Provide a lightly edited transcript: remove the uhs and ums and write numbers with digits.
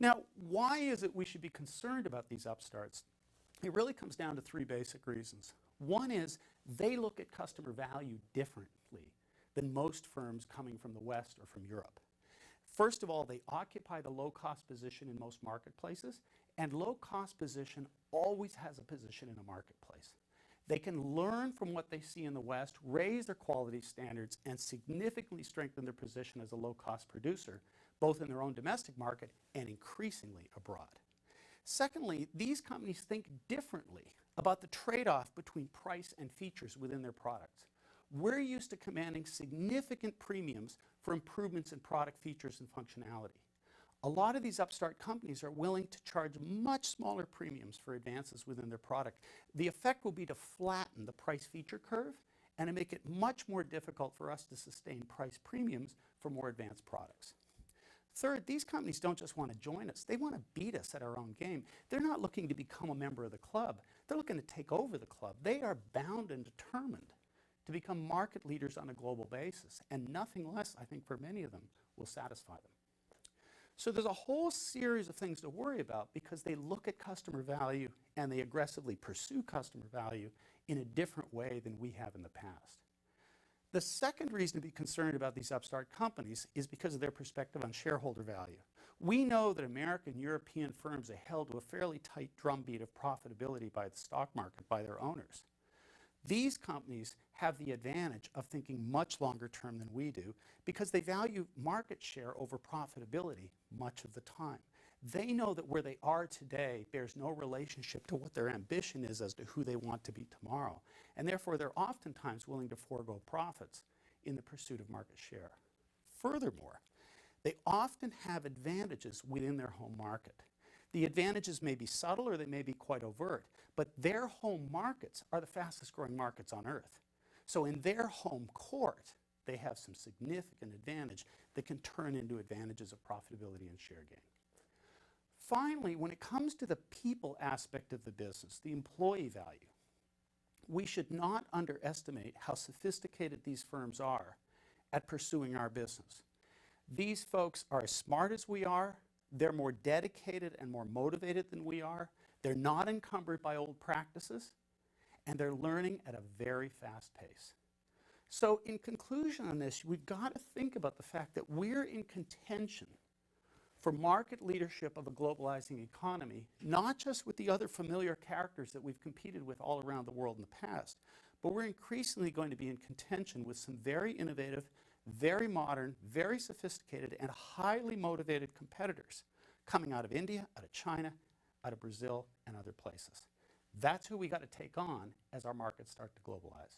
Now, why is it we should be concerned about these upstarts? It really comes down to three basic reasons. One is they look at customer value differently than most firms coming from the West or from Europe. First of all, they occupy the low-cost position in most marketplaces, and low-cost position always has a position in a marketplace. They can learn from what they see in the West, raise their quality standards, and significantly strengthen their position as a low-cost producer, both in their own domestic market and increasingly abroad. Secondly, these companies think differently about the trade-off between price and features within their products. We're used to commanding significant premiums for improvements in product features and functionality. A lot of these upstart companies are willing to charge much smaller premiums for advances within their product. The effect will be to flatten the price feature curve and to make it much more difficult for us to sustain price premiums for more advanced products. Third, these companies don't just want to join us, they want to beat us at our own game. They're not looking to become a member of the club, they're looking to take over the club. They are bound and determined to become market leaders on a global basis, and nothing less, I think, for many of them, will satisfy them. So there's a whole series of things to worry about because they look at customer value and they aggressively pursue customer value in a different way than we have in the past. The second reason to be concerned about these upstart companies is because of their perspective on shareholder value. We know that American and European firms are held to a fairly tight drumbeat of profitability by the stock market, by their owners. These companies have the advantage of thinking much longer term than we do because they value market share over profitability much of the time. They know that where they are today bears no relationship to what their ambition is as to who they want to be tomorrow. And therefore, they're oftentimes willing to forego profits in the pursuit of market share. Furthermore, they often have advantages within their home market. The advantages may be subtle or they may be quite overt, but their home markets are the fastest growing markets on earth. So in their home court, they have some significant advantage that can turn into advantages of profitability and share gain. Finally, when it comes to the people aspect of the business, the employee value, we should not underestimate how sophisticated these firms are at pursuing our business. These folks are as smart as we are. They're more dedicated and more motivated than we are. They're not encumbered by old practices, and they're learning at a very fast pace. So in conclusion on this, we've got to think about the fact that we're in contention for market leadership of a globalizing economy, not just with the other familiar characters that we've competed with all around the world in the past, but we're increasingly going to be in contention with some very innovative, very modern, very sophisticated, and highly motivated competitors coming out of India, out of China, out of Brazil, and other places. That's who we got to take on as our markets start to globalize.